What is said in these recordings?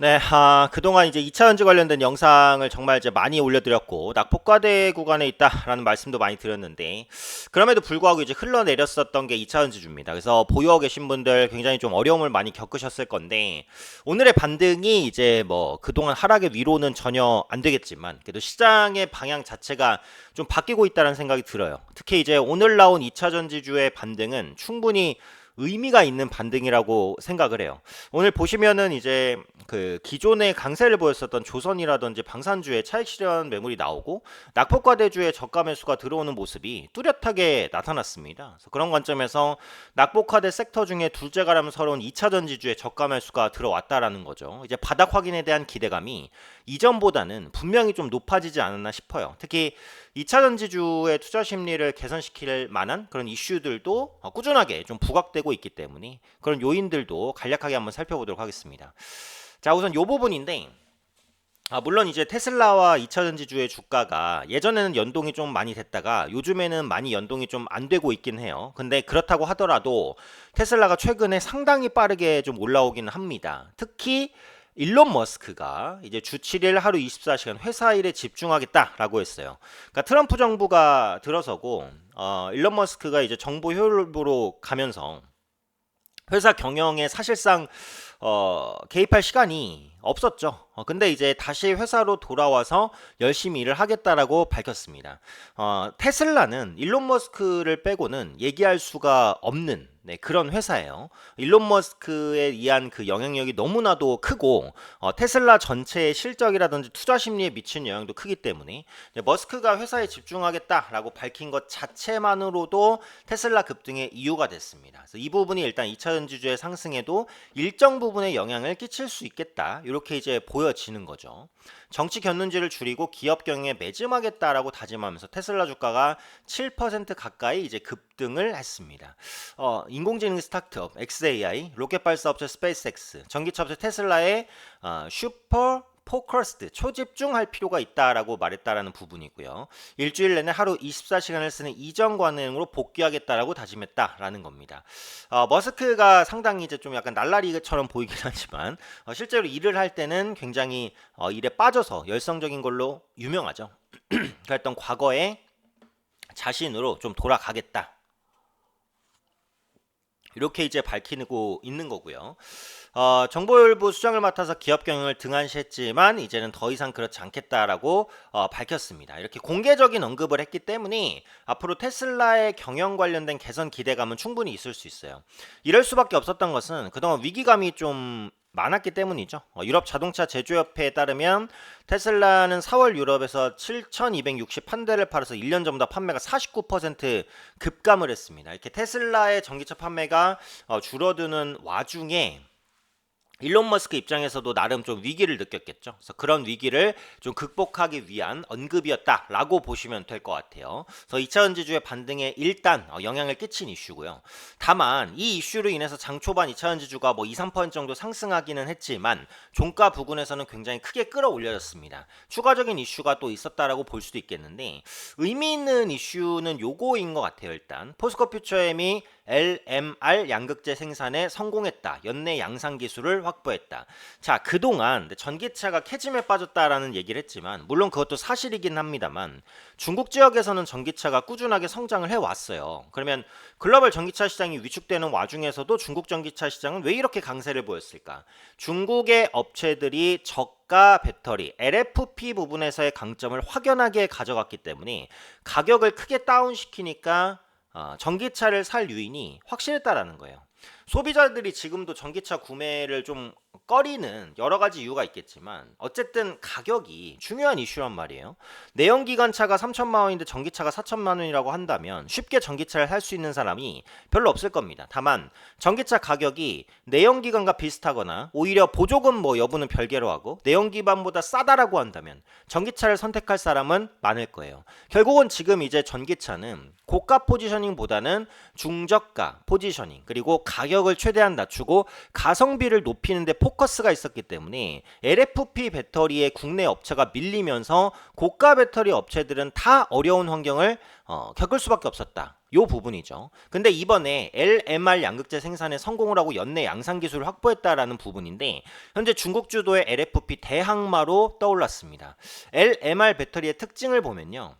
네, 그동안 이제 2차 전지 관련된 영상을 정말 이제 많이 올려드렸고, 낙폭과대 구간에 있다라는 말씀도 많이 드렸는데, 그럼에도 불구하고 이제 흘러내렸었던 게 2차 전지주입니다. 그래서 보유하고 계신 분들 굉장히 좀 어려움을 많이 겪으셨을 건데, 오늘의 반등이 이제 뭐 그동안 하락의 위로는 전혀 안 되겠지만, 그래도 시장의 방향 자체가 좀 바뀌고 있다는 생각이 들어요. 특히 이제 오늘 나온 2차 전지주의 반등은 충분히 의미가 있는 반등이라고 생각을 해요. 오늘 보시면은 이제 그 기존의 강세를 보였었던 조선이라든지 방산주의 차익 실현 매물이 나오고 낙폭과대주의 저가 매수가 들어오는 모습이 뚜렷하게 나타났습니다. 그래서 그런 관점에서 낙폭과대 섹터 중에 둘째가라면서러운 2차 전지주의 저가 매수가 들어왔다라는 거죠. 이제 바닥 확인에 대한 기대감이 이전보다는 분명히 좀 높아지지 않았나 싶어요. 특히 2차 전지주의 투자 심리를 개선시킬 만한 그런 이슈들도 꾸준하게 좀 부각되고 있기 때문에 그런 요인들도 간략하게 한번 살펴보도록 하겠습니다. 자, 우선 요 부분인데 물론 이제 테슬라와 2차 전지주의 주가가 예전에는 연동이 좀 많이 됐다가 요즘에는 많이 연동이 좀 안 되고 있긴 해요. 근데 그렇다고 하더라도 테슬라가 최근에 상당히 빠르게 좀 올라오긴 합니다. 특히 일론 머스크가 이제 주 7일 하루 24시간 회사 일에 집중하겠다라고 했어요. 그러니까 트럼프 정부가 들어서고 일론 머스크가 이제 정보 효율부로 가면서 회사 경영에 사실상 개입할 시간이 없었죠. 근데 이제 다시 회사로 돌아와서 열심히 일을 하겠다라고 밝혔습니다. 테슬라는 일론 머스크를 빼고는 얘기할 수가 없는 그런 회사예요. 일론 머스크에 의한 그 영향력이 너무나도 크고 테슬라 전체의 실적이라든지 투자 심리에 미치는 영향도 크기 때문에 머스크가 회사에 집중하겠다라고 밝힌 것 자체만으로도 테슬라 급등의 이유가 됐습니다. 그래서 이 부분이 일단 2차 전지주의 상승에도 일정 부분의 영향을 끼칠 수 있겠다. 이렇게 이제 보여지는 거죠. 정치 견눈질을 줄이고 기업 경영에 매짐하겠다라고 다짐하면서 테슬라 주가가 7% 가까이 이제 급등을 했습니다. 인공지능 스타트업 xAI, 로켓 발사업체 스페이스X, 전기차 업체 테슬라의 슈퍼 포커스드 초집중할 필요가 있다라고 말했다라는 부분이고요. 일주일 내내 하루 24시간을 쓰는 이전 관행으로 복귀하겠다라고 다짐했다라는 겁니다. 머스크가 상당히 이제 좀 약간 날라리처럼 보이긴 하지만 실제로 일을 할 때는 굉장히 일에 빠져서 열성적인 걸로 유명하죠. 그랬던 과거에 자신으로 좀 돌아가겠다. 이렇게 이제 밝히고 있는 거고요. 정보일부 수장을 맡아서 기업 경영을 등한시했지만 이제는 더 이상 그렇지 않겠다라고 밝혔습니다. 이렇게 공개적인 언급을 했기 때문에 앞으로 테슬라의 경영 관련된 개선 기대감은 충분히 있을 수 있어요. 이럴 수밖에 없었던 것은 그동안 위기감이 좀 많았기 때문이죠. 유럽 자동차 제조협회에 따르면 테슬라는 4월 유럽에서 7,261대를 팔아서 1년 전보다 판매가 49% 급감을 했습니다. 이렇게 테슬라의 전기차 판매가 줄어드는 와중에 일론 머스크 입장에서도 나름 좀 위기를 느꼈겠죠. 그래서 그런 위기를 좀 극복하기 위한 언급이었다라고 보시면 될 것 같아요. 그래서 2차 전지주의 반등에 일단 영향을 끼친 이슈고요. 다만 이 이슈로 인해서 장 초반 2차 전지주가 뭐 2, 3% 정도 상승하기는 했지만 종가 부근에서는 굉장히 크게 끌어올려졌습니다. 추가적인 이슈가 또 있었다라고 볼 수도 있겠는데 의미 있는 이슈는 요거인 것 같아요. 일단 포스코 퓨처엠이 LMR 양극재 생산에 성공했다. 연내 양산 기술을 확보했다. 자, 그동안 전기차가 캐즘에 빠졌다라는 얘기를 했지만 물론 그것도 사실이긴 합니다만 중국 지역에서는 전기차가 꾸준하게 성장을 해왔어요. 그러면 글로벌 전기차 시장이 위축되는 와중에서도 중국 전기차 시장은 왜 이렇게 강세를 보였을까? 중국의 업체들이 저가 배터리 LFP 부분에서의 강점을 확연하게 가져갔기 때문에 가격을 크게 다운시키니까 전기차를 살 유인이 확실했다라는 거예요. 소비자들이 지금도 전기차 구매를 좀 꺼리는 여러 가지 이유가 있겠지만 어쨌든 가격이 중요한 이슈란 말이에요. 내연기관차가 3천만 원인데 전기차가 4천만 원이라고 한다면 쉽게 전기차를 살 수 있는 사람이 별로 없을 겁니다. 다만 전기차 가격이 내연기관과 비슷하거나 오히려 보조금 뭐 여부는 별개로 하고 내연기관보다 싸다라고 한다면 전기차를 선택할 사람은 많을 거예요. 결국은 지금 이제 전기차는 고가 포지셔닝보다는 중저가 포지셔닝 그리고 가격을 최대한 낮추고 가성비를 높이는 데 포커스가 있었기 때문에 LFP 배터리의 국내 업체가 밀리면서 고가 배터리 업체들은 다 어려운 환경을 겪을 수밖에 없었다. 요 부분이죠. 근데 이번에 LMR 양극재 생산에 성공을 하고 연내 양산 기술을 확보했다라는 부분인데 현재 중국 주도의 LFP 대항마로 떠올랐습니다. LMR 배터리의 특징을 보면요.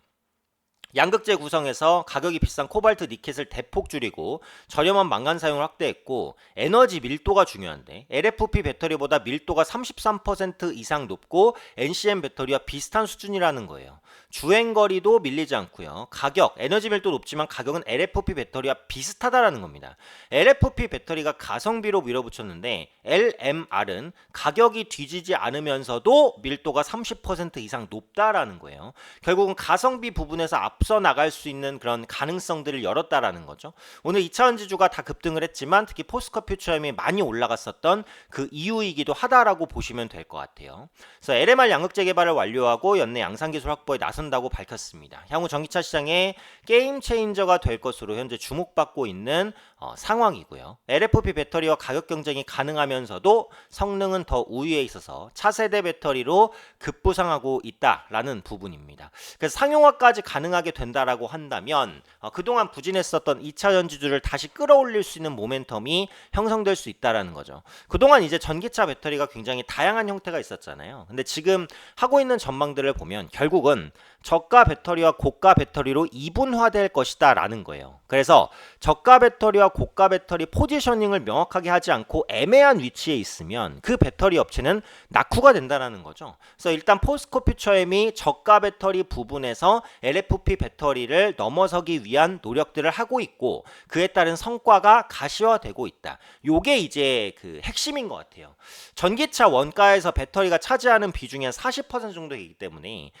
양극재 구성에서 가격이 비싼 코발트 니켓을 대폭 줄이고 저렴한 망간 사용을 확대했고 에너지 밀도가 중요한데 LFP 배터리보다 밀도가 33% 이상 높고 NCM 배터리와 비슷한 수준이라는 거예요. 주행거리도 밀리지 않고요. 가격, 에너지 밀도 높지만 가격은 LFP 배터리와 비슷하다라는 겁니다. LFP 배터리가 가성비로 밀어붙였는데 LMR은 가격이 뒤지지 않으면서도 밀도가 30% 이상 높다라는 거예요. 결국은 가성비 부분에서 앞서 나갈 수 있는 그런 가능성들을 열었다라는 거죠. 오늘 2차원 지주가 다 급등을 했지만 특히 포스코 퓨처엠이 많이 올라갔었던 그 이유이기도 하다라고 보시면 될 것 같아요. 그래서 LMR 양극재 개발을 완료하고 연내 양산 기술 확보에 나선다고 밝혔습니다. 향후 전기차 시장의 게임 체인저가 될 것으로 현재 주목받고 있는 상황이고요. LFP 배터리와 가격 경쟁이 가능하면서도 성능은 더 우위에 있어서 차세대 배터리로 급부상하고 있다라는 부분입니다. 그래서 상용화까지 가능하게 된다라고 한다면 그동안 부진했었던 2차 전지주를 다시 끌어올릴 수 있는 모멘텀이 형성될 수 있다라는 거죠. 그동안 이제 전기차 배터리가 굉장히 다양한 형태가 있었잖아요. 근데 지금 하고 있는 전망들을 보면 결국은 저가 배터리와 고가 배터리로 이분화될 것이다 라는 거예요. 그래서 저가 배터리와 고가 배터리 포지셔닝을 명확하게 하지 않고 애매한 위치에 있으면 그 배터리 업체는 낙후가 된다는 거죠. 그래서 일단 포스코 퓨처엠이 저가 배터리 부분에서 LFP 배터리를 넘어서기 위한 노력들을 하고 있고 그에 따른 성과가 가시화되고 있다. 요게 이제 그 핵심인 것 같아요. 전기차 원가에서 배터리가 차지하는 비중이 한 40% 정도 되기 때문에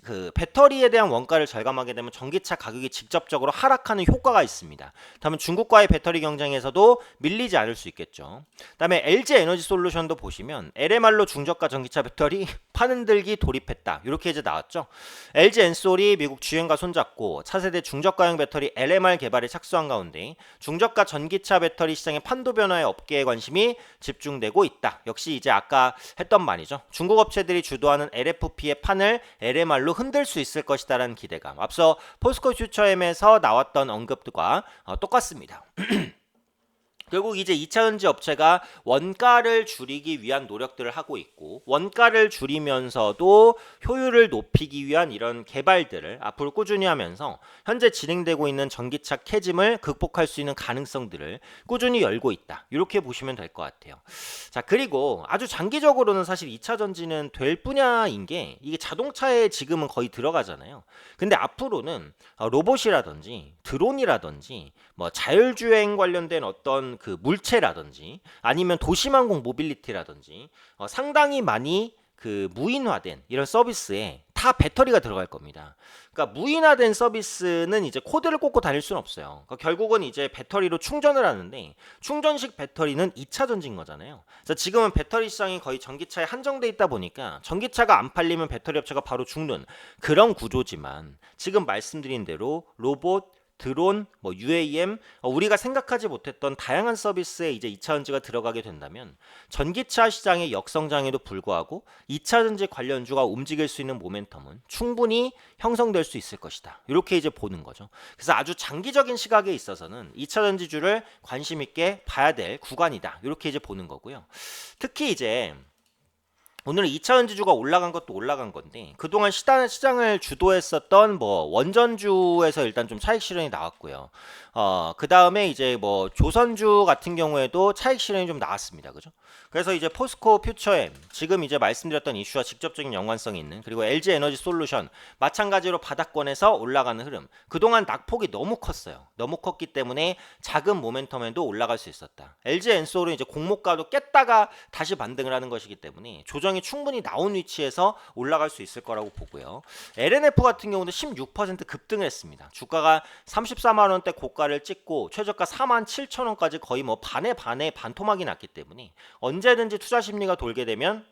그 배터리에 대한 원가를 절감하게 되면 전기차 가격이 직접적으로 하락하는 효과가 있습니다. 다음은 중국과의 배터리 경쟁에서도 밀리지 않을 수 있겠죠. 다음에 LG 에너지 솔루션도 보시면 LMR로 중저가 전기차 배터리 파는들기 돌입했다. 이렇게 이제 나왔죠. LG 엔솔이 미국 GM과 손잡고 차세대 중저가형 배터리 LMR 개발에 착수한 가운데 중저가 전기차 배터리 시장의 판도 변화에 업계의 관심이 집중되고 있다. 역시 이제 아까 했던 말이죠. 중국 업체들이 주도하는 LFP의 판을 LMR로 흔들 수 있을 것이다라는 기대감. 앞서 포스코 퓨처엠에서 나왔던 언급과 똑같습니다. 결국 이제 2차전지 업체가 원가를 줄이기 위한 노력들을 하고 있고 원가를 줄이면서도 효율을 높이기 위한 이런 개발들을 앞으로 꾸준히 하면서 현재 진행되고 있는 전기차 캐즘을 극복할 수 있는 가능성들을 꾸준히 열고 있다. 이렇게 보시면 될 것 같아요. 자, 그리고 아주 장기적으로는 사실 2차전지는 될 분야인 게 이게 자동차에 지금은 거의 들어가잖아요. 근데 앞으로는 로봇이라든지 드론이라든지 뭐 자율주행 관련된 어떤 그 물체라든지 아니면 도시망공 모빌리티라든지 상당히 많이 그 무인화된 이런 서비스에 다 배터리가 들어갈 겁니다. 그러니까 무인화된 서비스는 이제 코드를 꽂고 다닐 수는 없어요. 그러니까 결국은 이제 배터리로 충전을 하는데 충전식 배터리는 2차 전지인 거잖아요. 그래서 지금은 배터리 시장이 거의 전기차에 한정돼 있다 보니까 전기차가 안 팔리면 배터리 업체가 바로 죽는 그런 구조지만 지금 말씀드린 대로 로봇 드론, 뭐 UAM, 우리가 생각하지 못했던 다양한 서비스에 이제 2차전지가 들어가게 된다면 전기차 시장의 역성장에도 불구하고 2차전지 관련주가 움직일 수 있는 모멘텀은 충분히 형성될 수 있을 것이다. 이렇게 이제 보는 거죠. 그래서 아주 장기적인 시각에 있어서는 2차전지주를 관심 있게 봐야 될 구간이다. 이렇게 이제 보는 거고요. 특히 이제 오늘은 2차전지주가 올라간 것도 올라간 건데 그동안 시장을 주도했었던 뭐 원전주에서 일단 좀 차익 실현이 나왔고요. 그 다음에 이제 뭐 조선주 같은 경우에도 차익 실현이 좀 나왔습니다. 그죠? 그래서 이제 포스코 퓨처엠 지금 이제 말씀드렸던 이슈와 직접적인 연관성이 있는 그리고 LG 에너지 솔루션 마찬가지로 바닥권에서 올라가는 흐름 그동안 낙폭이 너무 컸어요. 너무 컸기 때문에 작은 모멘텀에도 올라갈 수 있었다. LG 엔솔은 이제 공모가도 깼다가 다시 반등을 하는 것이기 때문에 조정이 충분히 나온 위치에서 올라갈 수 있을 거라고 보고요. LNF 같은 경우도 16% 급등을 했습니다. 주가가 34만 원대 고가를 찍고 최저가 4만 7천 원까지 거의 뭐 반토막이 났기 때문에 언제든지 투자 심리가 돌게 되면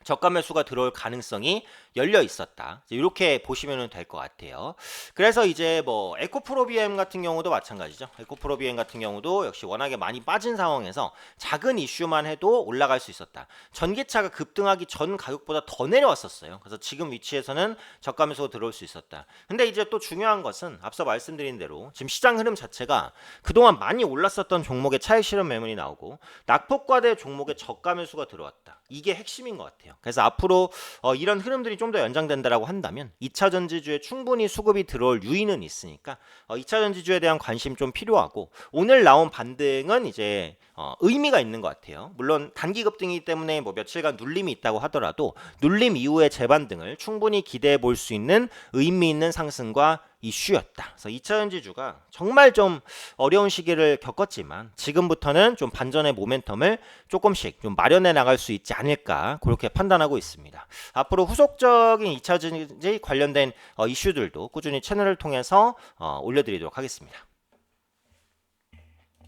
저가 매수가 들어올 가능성이 열려 있었다. 이렇게 보시면 될 것 같아요. 그래서 이제 뭐 에코프로비엠 같은 경우도 마찬가지죠. 에코프로비엠 같은 경우도 역시 워낙에 많이 빠진 상황에서 작은 이슈만 해도 올라갈 수 있었다. 전기차가 급등하기 전 가격보다 더 내려왔었어요. 그래서 지금 위치에서는 저가 매수가 들어올 수 있었다. 근데 이제 또 중요한 것은 앞서 말씀드린 대로 지금 시장 흐름 자체가 그동안 많이 올랐었던 종목의 차익 실현 매물이 나오고 낙폭과대 종목의 저가 매수가 들어왔다. 이게 핵심인 것 같아요. 그래서 앞으로 이런 흐름들이 좀 더 연장된다라고 한다면 2차 전지주에 충분히 수급이 들어올 유인은 있으니까 2차 전지주에 대한 관심 좀 필요하고, 오늘 나온 반등은 이제 의미가 있는 것 같아요. 물론 단기 급등이기 때문에 뭐 며칠간 눌림이 있다고 하더라도 눌림 이후의 재반등을 충분히 기대해 볼 수 있는 의미 있는 상승과 이슈였다. 그래서 2차 전지주가 정말 좀 어려운 시기를 겪었지만 지금부터는 좀 반전의 모멘텀을 조금씩 좀 마련해 나갈 수 있지 않을까, 그렇게 판단하고 있습니다. 앞으로 후속적인 2차 전지 관련된 이슈들도 꾸준히 채널을 통해서 올려드리도록 하겠습니다.